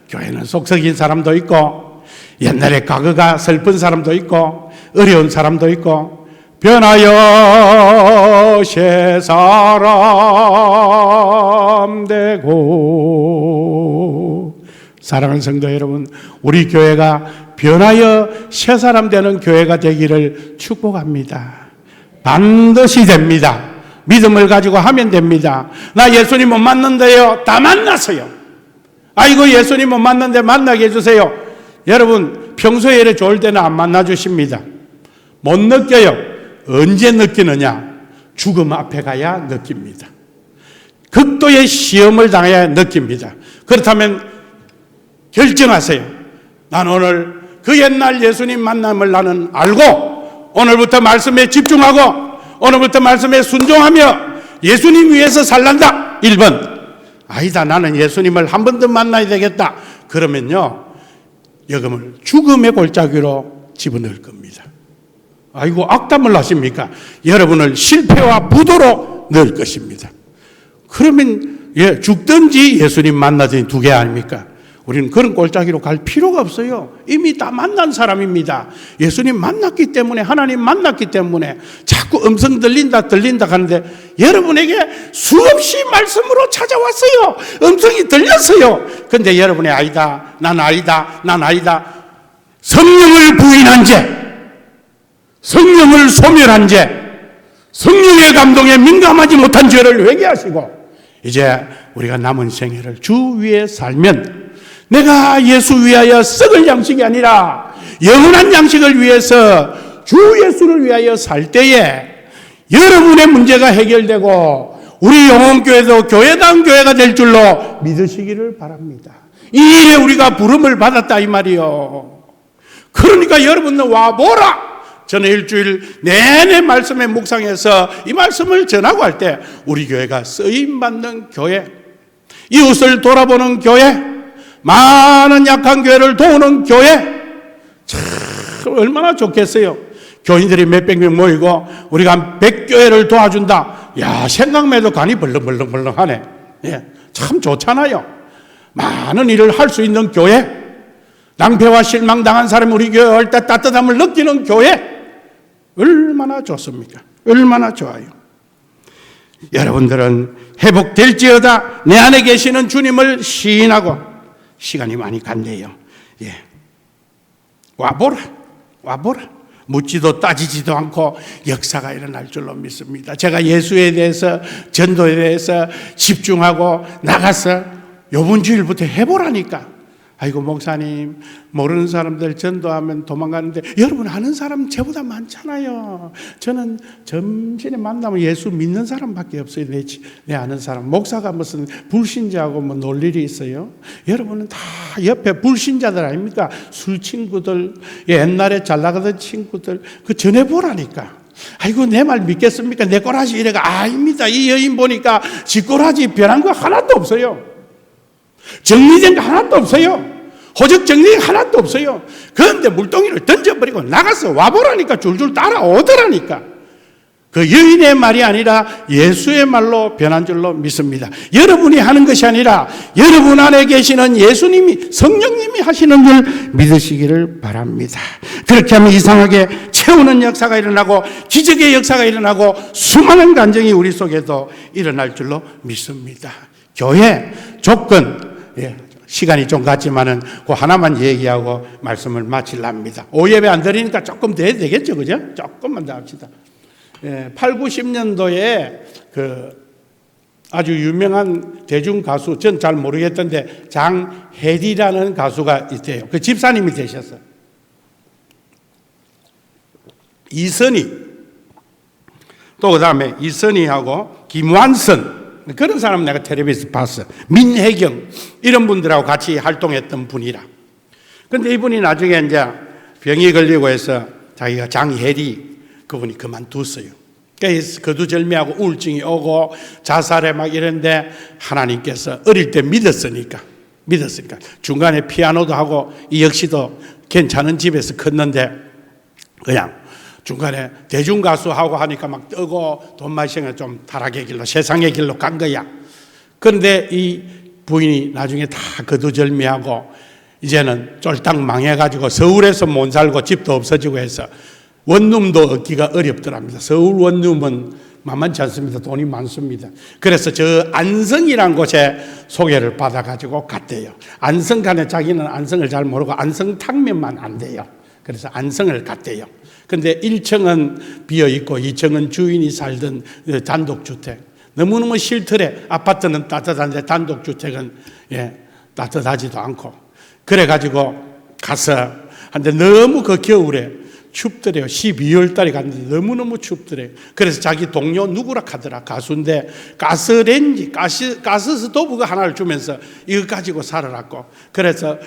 교회는 속썩인 사람도 있고 옛날에 과거가 슬픈 사람도 있고 어려운 사람도 있고 변하여 새 사람 되고 사랑하는 성도 여러분 우리 교회가 변하여 새 사람 되는 교회가 되기를 축복합니다. 반드시 됩니다. 믿음을 가지고 하면 됩니다. 나 예수님 못 만난대요. 다 만났어요. 아이고 예수님 못 만났는데 만나게 해주세요. 여러분 평소에 이래 좋을 때는 안 만나주십니다. 못 느껴요. 언제 느끼느냐? 죽음 앞에 가야 느낍니다. 극도의 시험을 당해야 느낍니다. 그렇다면 결정하세요. 난 오늘 그 옛날 예수님 만남을 나는 알고 오늘부터 말씀에 집중하고 오늘부터 말씀에 순종하며 예수님 위해서 살란다. 1번 아니다 나는 예수님을 한 번 더 만나야 되겠다. 그러면요 여금을 죽음의 골짜기로 집어넣을 겁니다. 아이고 악담을 하십니까? 여러분을 실패와 부도로 넣을 것입니다. 그러면 예, 죽든지 예수님 만나든지 두 개 아닙니까? 우리는 그런 골짜기로 갈 필요가 없어요. 이미 다 만난 사람입니다. 예수님 만났기 때문에 하나님 만났기 때문에 자꾸 음성 들린다 하는데 여러분에게 수없이 말씀으로 찾아왔어요. 음성이 들렸어요. 그런데 여러분이 아니다 난 아니다 성령을 부인한 죄 성령을 소멸한 죄, 성령의 감동에 민감하지 못한 죄를 회개하시고 이제 우리가 남은 생애를 주 위에 살면 내가 예수 위하여 썩을 양식이 아니라 영원한 양식을 위해서 주 예수를 위하여 살 때에 여러분의 문제가 해결되고 우리 영혼교회도 교회다운 교회가 될 줄로 믿으시기를 바랍니다. 이 일에 우리가 부름을 받았다 이 말이요. 그러니까 여러분은 와보라. 저는 일주일 내내 말씀의 묵상에서 이 말씀을 전하고 할 때 우리 교회가 쓰임받는 교회, 이웃을 돌아보는 교회, 많은 약한 교회를 도우는 교회, 참 얼마나 좋겠어요. 교인들이 몇백 명 모이고 우리가 한 100교회를 도와준다. 야 생각만 해도 간이 벌렁벌렁하네. 예, 참 좋잖아요. 많은 일을 할 수 있는 교회, 낭패와 실망당한 사람이 우리 교회에 올 때 따뜻함을 느끼는 교회, 얼마나 좋습니까? 얼마나 좋아요. 여러분들은 회복될지어다 내 안에 계시는 주님을 시인하고, 시간이 많이 갔네요. 예. 와보라. 묻지도 따지지도 않고 역사가 일어날 줄로 믿습니다. 제가 예수에 대해서, 전도에 대해서 집중하고 나가서 이번 주일부터 해보라니까. 아이고 목사님, 모르는 사람들 전도하면 도망가는데 여러분 아는 사람 저보다 많잖아요. 저는 점심에 만나면 예수 믿는 사람밖에 없어요. 내 아는 사람. 목사가 무슨 불신자하고 뭐 놀 일이 있어요? 여러분은 다 옆에 불신자들 아닙니까? 술 친구들, 옛날에 잘 나가던 친구들, 그 전해보라니까. 아이고 내 말 믿겠습니까? 내 꼬라지 이래가 아닙니다. 이 여인 보니까 지 꼬라지 변한 거 하나도 없어요. 정리된 거 하나도 없어요. 호적 정리된 거 하나도 없어요. 그런데 물동이를 던져버리고 나가서 와보라니까. 줄줄 따라오더라니까. 그 여인의 말이 아니라 예수의 말로 변한 줄로 믿습니다. 여러분이 하는 것이 아니라 여러분 안에 계시는 예수님이, 성령님이 하시는 줄 믿으시기를 바랍니다. 그렇게 하면 이상하게 채우는 역사가 일어나고 기적의 역사가 일어나고 수많은 간증이 우리 속에도 일어날 줄로 믿습니다. 교회 조건, 시간이 좀 갔지만은 그 하나만 얘기하고 말씀을 마치랍니다. 5예배 안 드리니까 조금 더 해도 되겠죠, 그죠? 조금만 더 합시다. 8, 90년도에 그 아주 유명한 대중 가수, 전 잘 모르겠던데 장혜리라는 가수가 있대요. 그 집사님이 되셨어요. 이선희, 또 그 다음에 이선희하고 김완선, 그런 사람 내가 텔레비에서 봤어. 민혜경, 이런 분들하고 같이 활동했던 분이라. 근데 이분이 나중에 이제 병이 걸리고 해서 자기가 장혜리, 그분이 그만뒀어요. 그래서 거두절미하고 우울증이 오고 자살에 막 이런데 하나님께서 어릴 때 믿었으니까 중간에 피아노도 하고 이 역시도 괜찮은 집에서 컸는데 그냥 중간에 대중가수하고 하니까 막 뜨고 돈 마시면 좀 타락의 길로, 세상의 길로 간 거야. 그런데 이 부인이 나중에 다 거두절미하고 이제는 쫄딱 망해가지고 서울에서 못 살고 집도 없어지고 해서 원룸도 얻기가 어렵더랍니다. 서울 원룸은 만만치 않습니다. 돈이 많습니다. 그래서 저 안성이란 곳에 소개를 받아가지고 갔대요. 안성 간에 자기는 안성을 잘 모르고 안성 탕면만 안 돼요. 그래서 안성을 갔대요. 근데 1층은 비어있고 2층은 주인이 살던 단독주택. 너무너무 싫더래. 아파트는 따뜻한데 단독주택은 따뜻하지도 않고. 그래가지고 가서 한데 너무 그 겨울에 춥더래요. 12월 달에 갔는데 너무너무 춥더래요. 그래서 자기 동료 누구라 하더라. 가수인데 가스레인지, 가스 스토브가 하나를 주면서 이거 가지고 살아라고. 그래서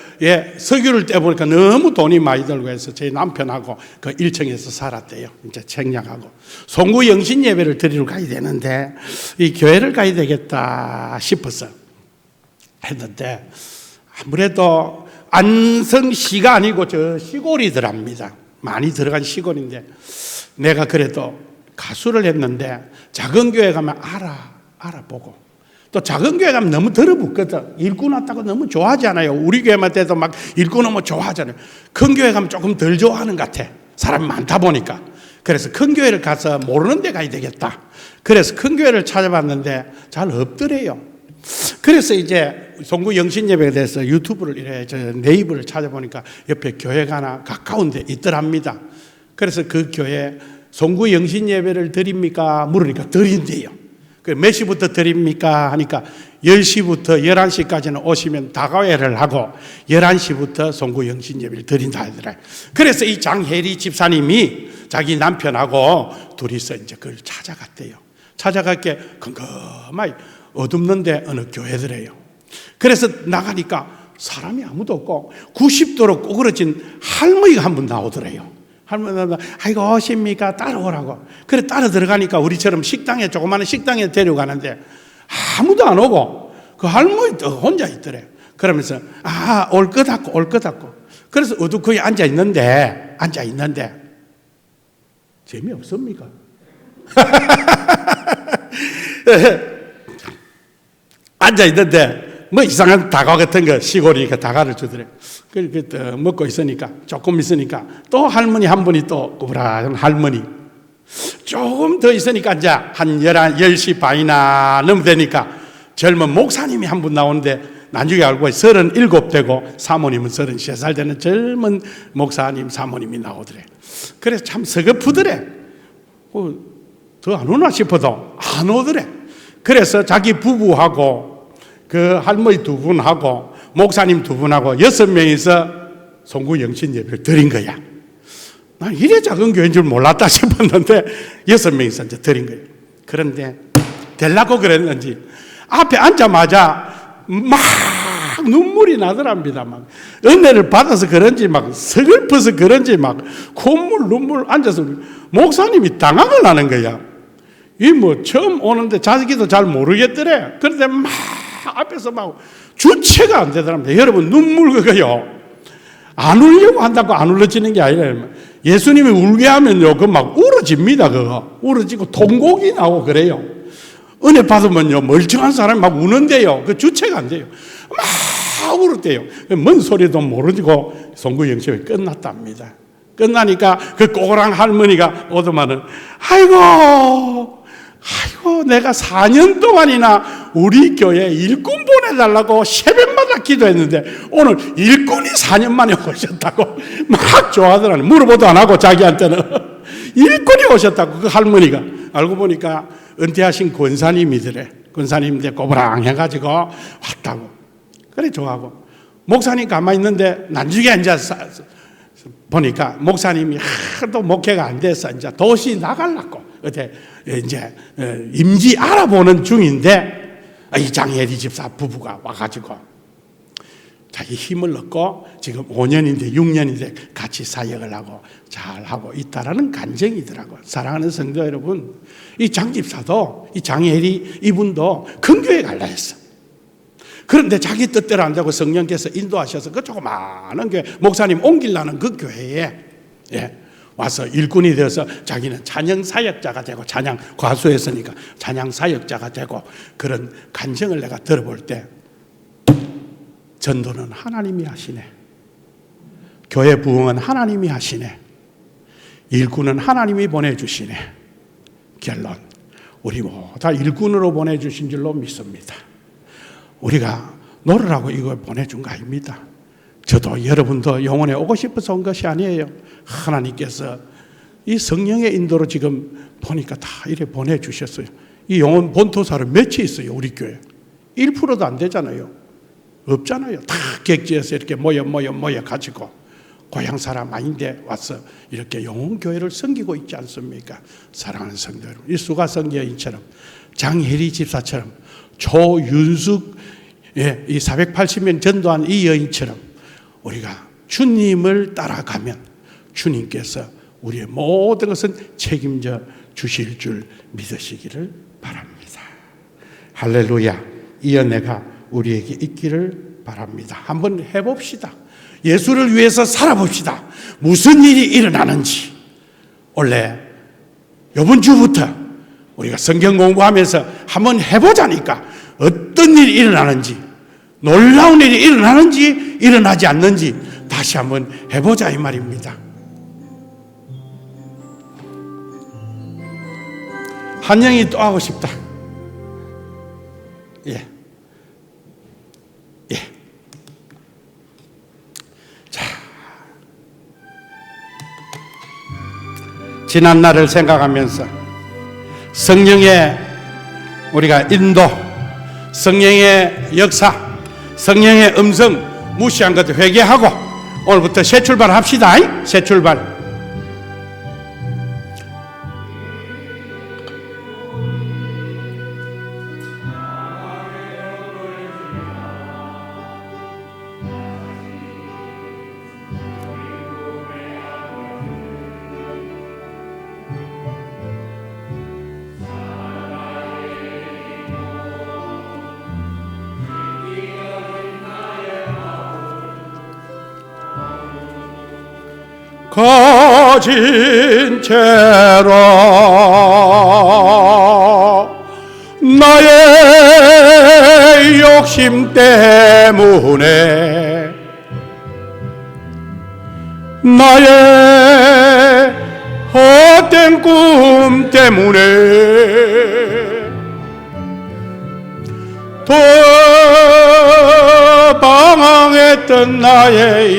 석유를 떼보니까 너무 돈이 많이 들고 해서 저희 남편하고 그 1층에서 살았대요. 이제 책략하고. 송구 영신 예배를 드리러 가야 되는데 이 교회를 가야 되겠다 싶어서 했는데 아무래도 안성시가 아니고 저 시골이더랍니다. 많이 들어간 시골인데 내가 그래도 가수를 했는데 작은 교회 가면 알아보고 또 작은 교회 가면 너무 더러붙거든. 일꾼 왔다고 너무 좋아하지 않아요. 우리 교회만 돼도 막 일꾼 오면 좋아하잖아요. 큰 교회 가면 조금 덜 좋아하는 것 같아. 사람이 많다 보니까. 그래서 큰 교회를 가서 모르는 데 가야 되겠다. 그래서 큰 교회를 찾아봤는데 잘 없더래요. 그래서 이제 송구 영신예배에 대해서 유튜브를 네이버를 찾아보니까 옆에 교회가 하나 가까운 데 있더랍니다. 그래서 그 교회 송구 영신예배를 드립니까? 물으니까 드린대요. 몇 시부터 드립니까? 하니까 10시부터 11시까지는 오시면 다과회를 하고 11시부터 송구 영신예배를 드린다 하더라고요. 그래서 이 장혜리 집사님이 자기 남편하고 둘이서 이제 그걸 찾아갔대요. 찾아갈게 컴컴하게 어둡는데 어느 교회더래요. 그래서 나가니까 사람이 아무도 없고 90도로 꼬그러진 할머니가 한 분 나오더래요. 할머니가 아이고 오십니까? 따라오라고. 그래 따라 들어가니까 우리처럼 식당에 조그마한 식당에 데려가는데 아무도 안 오고 그 할머니 혼자 있더래. 그러면서 올 것 같고 그래서 어두컴에 앉아 있는데 재미없습니까? 앉아있는데 뭐 이상한 다과 같은 거 시골이니까 다과를 주더래. 그렇게 또 먹고 있으니까 조금 있으니까 또 할머니 한 분이 또 꾸부라한 할머니 조금 더 있으니까 이제 한 10시 반이나 넘으면 되니까 젊은 목사님이 한 분 나오는데 나중에 알고 37 되고 사모님은 33살 되는 젊은 목사님 사모님이 나오더래. 그래서 참 서글프더래. 더 안 오나 싶어도 안 오더래. 그래서 자기 부부하고 그 할머니 2분하고 목사님 2분하고 6명이서 송구 영신 예배를 드린 거야. 난 이래 작은 교회인 줄 몰랐다 싶었는데 6명이서 이제 드린 거예요. 그런데 되려고 그랬는지 앞에 앉자마자 막 눈물이 나더랍니다. 막 은혜를 받아서 그런지 막 서글퍼서 그런지 막 콧물 눈물 앉아서 목사님이 당황을 하는 거야. 이 뭐 처음 오는데 자기도 잘 모르겠더래. 그런데 막 앞에서 막 주체가 안 되더랍니다. 여러분 눈물 그거요. 안 울려고 한다고 안 울어지는 게 아니라 예수님이 울게 하면요 그 막 울어집니다. 그거 울어지고 통곡이 나오고 그래요. 은혜 받으면요 멀쩡한 사람이 막 우는데요 그 주체가 안 돼요. 막 울었대요. 뭔 소리도 모르고 송구 영신이 끝났답니다. 끝나니까 그 꼬랑 할머니가 오더만은 아이고 내가 4년 동안이나 우리 교회 일꾼 보내달라고 새벽마다 기도했는데 오늘 일꾼이 4년 만에 오셨다고 막 좋아하더라니. 물어보도 안 하고 자기한테는 일꾼이 오셨다고. 그 할머니가 알고 보니까 은퇴하신 권사님이더래. 권사님인데 꼬부랑 해가지고 왔다고. 그래 좋아하고. 목사님 가만히 있는데 나중에 이제 보니까 목사님이 하도 목회가 안 돼서 이제 도시 나가려고 어때 이제 임지 알아보는 중인데 이 장혜리 집사 부부가 와가지고 자기 힘을 얻고 지금 5년인데 6년인데 같이 사역을 하고 잘하고 있다라는 간증이더라고요. 사랑하는 성도 여러분, 이 장 집사도 이 장혜리 이분도 큰 교회 갈라 했어. 그런데 자기 뜻대로 안 되고 성령께서 인도하셔서 그 조그마한 교회 목사님 옮기려는 그 교회에 와서 일꾼이 되어서 자기는 찬양 사역자가 되고 찬양 과수했으니까 찬양 사역자가 되고 그런 간증을 내가 들어볼 때 전도는 하나님이 하시네. 교회 부흥은 하나님이 하시네. 일꾼은 하나님이 보내주시네. 결론, 우리 모두 다 일꾼으로 보내주신 줄로 믿습니다. 우리가 노래라고 이걸 보내준 거 아닙니다. 저도 여러분도 영원에 오고 싶어서 온 것이 아니에요. 하나님께서 이 성령의 인도로 지금 보니까 다 이래 보내주셨어요. 이 영혼 본토사로 몇이 있어요, 우리 교회? 1%도 안 되잖아요. 없잖아요. 다 객지에서 이렇게 모여 가지고 고향 사람 아닌데 와서 이렇게 영혼교회를 섬기고 있지 않습니까? 사랑하는 성도 여러분, 이 수가성 여인처럼 장혜리 집사처럼 조윤숙 이 480명 전도한 이 여인처럼 우리가 주님을 따라가면 주님께서 우리의 모든 것은 책임져 주실 줄 믿으시기를 바랍니다. 할렐루야. 이 은혜가 우리에게 있기를 바랍니다. 한번 해봅시다. 예수를 위해서 살아봅시다. 무슨 일이 일어나는지. 원래 이번 주부터 우리가 성경 공부하면서 한번 해보자니까 어떤 일이 일어나는지, 놀라운 일이 일어나는지 일어나지 않는지 다시 한번 해보자 이 말입니다. 한영이 또 하고 싶다. 자, 지난 날을 생각하면서 성령의 우리가 인도, 성령의 역사, 성령의 음성 무시한 것들 회개하고 오늘부터 새 출발합시다. 새 출발. 가진 채로 나의 욕심 때문에 나의 헛된 꿈 때문에 더 방황했던 나의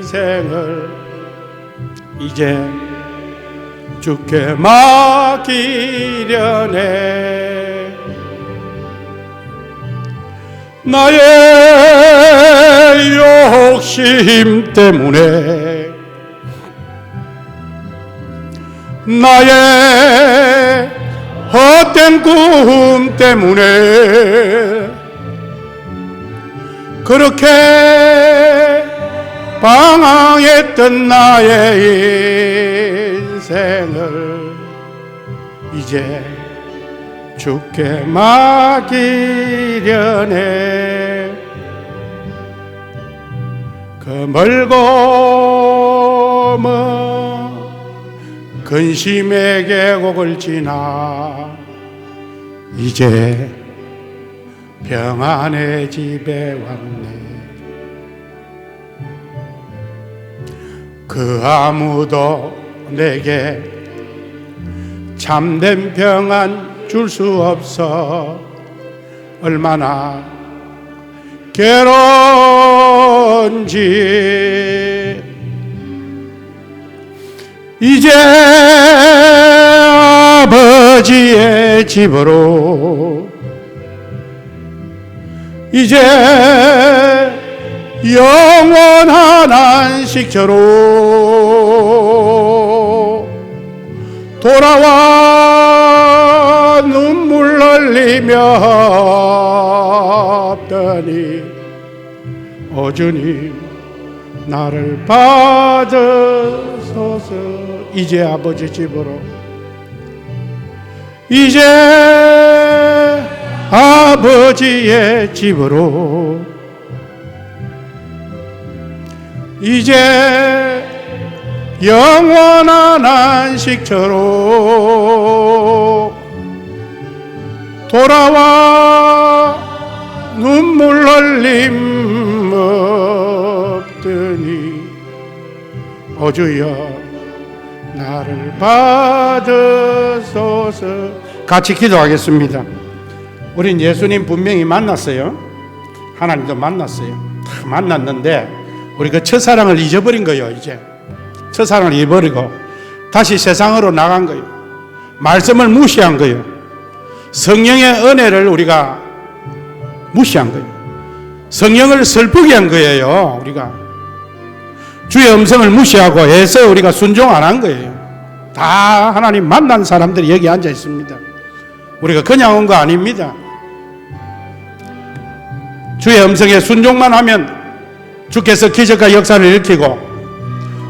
인생을 이제 주께 맡기려네. 나의 욕심 때문에 나의 헛된 꿈 때문에 그렇게 방황했던 나의 인생을 이제 주께 맡기려네. 그 멀고 먼 근심의 계곡을 지나 이제 평안의 집에 왔네. 그 아무도 내게 참된 평안 줄 수 없어 얼마나 괴로운지. 이제 아버지의 집으로 이제 영원한 안식처로 돌아와 눈물 흘리며 없더니 오 주님 나를 받으소서. 이제 아버지 집으로 이제 아버지의 집으로 이제 영원한 안식처로 돌아와 눈물 흘림 없더니 오 주여 나를 받으소서. 같이 기도하겠습니다. 우린 예수님 분명히 만났어요. 하나님도 만났어요. 만났는데 우리 그 첫사랑을 잊어버린 거예요. 이제 첫사랑을 잊어버리고 다시 세상으로 나간 거예요. 말씀을 무시한 거예요. 성령의 은혜를 우리가 무시한 거예요. 성령을 슬프게 한 거예요. 우리가 주의 음성을 무시하고 해서 우리가 순종 안 한 거예요. 다 하나님 만난 사람들이 여기 앉아 있습니다. 우리가 그냥 온 거 아닙니다. 주의 음성에 순종만 하면 주께서 기적과 역사를 일으키고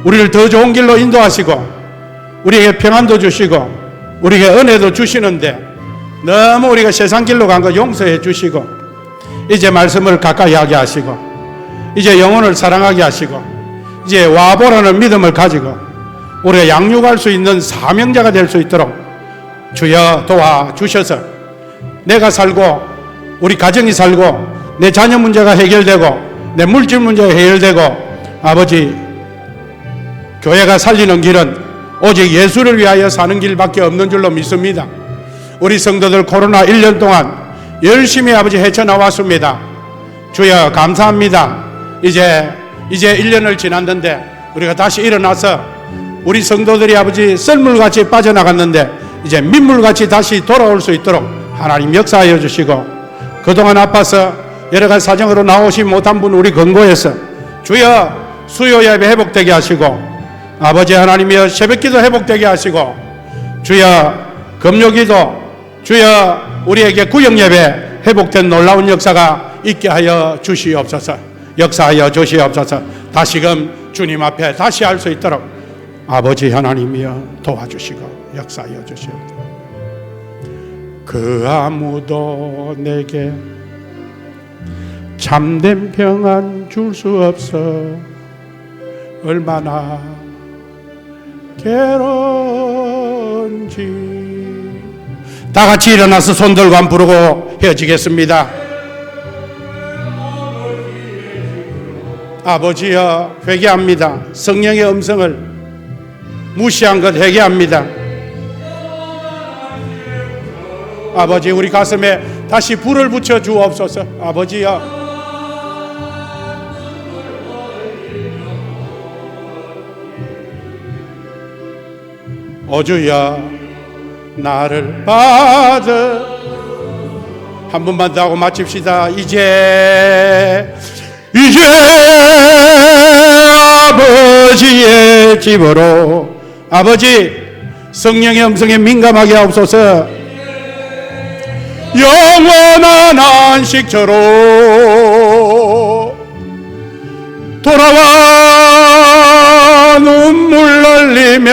우리를 더 좋은 길로 인도하시고 우리에게 평안도 주시고 우리에게 은혜도 주시는데 너무 우리가 세상 길로 간 거 용서해 주시고 이제 말씀을 가까이 하게 하시고 이제 영혼을 사랑하게 하시고 이제 와보라는 믿음을 가지고 우리가 양육할 수 있는 사명자가 될 수 있도록 주여 도와주셔서 내가 살고 우리 가정이 살고 내 자녀 문제가 해결되고 내 물질 문제가 해결되고 아버지 교회가 살리는 길은 오직 예수를 위하여 사는 길밖에 없는 줄로 믿습니다. 우리 성도들 코로나 1년 동안 열심히 아버지 헤쳐나왔습니다. 주여 감사합니다. 이제 1년을 지났는데 우리가 다시 일어나서 우리 성도들이 아버지 썰물같이 빠져나갔는데 이제 민물같이 다시 돌아올 수 있도록 하나님 역사하여 주시고 그동안 아파서 여러 가지 사정으로 나오지 못한 분 우리 권고해서 주여 수요 예배 회복되게 하시고 아버지 하나님이여 새벽기도 회복되게 하시고 주여 금요기도 주여 우리에게 구역예배 회복된 놀라운 역사가 있게 하여 주시옵소서. 역사하여 주시옵소서. 다시금 주님 앞에 다시 할 수 있도록 아버지 하나님이여 도와주시고 역사하여 주시옵소서. 그 아무도 내게 참된 평안 줄 수 없어 얼마나 괴로운지. 다 같이 일어나서 손 들고 한 부르고 헤어지겠습니다. 아버지여, 회개합니다. 성령의 음성을 무시한 것 회개합니다. 아버지, 우리 가슴에 다시 불을 붙여 주옵소서. 아버지여, 오주여, 나를 받아. 한 번만 더 하고 마칩시다. 이제 아버지의 집으로. 아버지, 성령의 음성에 민감하게 하옵소서. 영원한 안식처로 돌아와 눈물 흘리며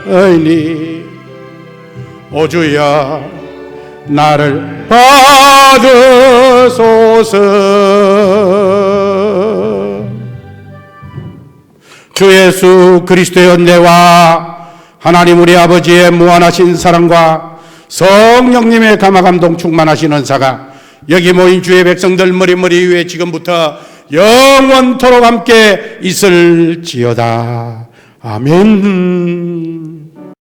없다니. 오주여, 나를 받으소서. 주 예수 그리스도의 은혜와 하나님 우리 아버지의 무한하신 사랑과 성령님의 감화감동 충만하신 은사가 여기 모인 주의 백성들 머리 위에 지금부터 영원토록 함께 있을지어다. 아멘.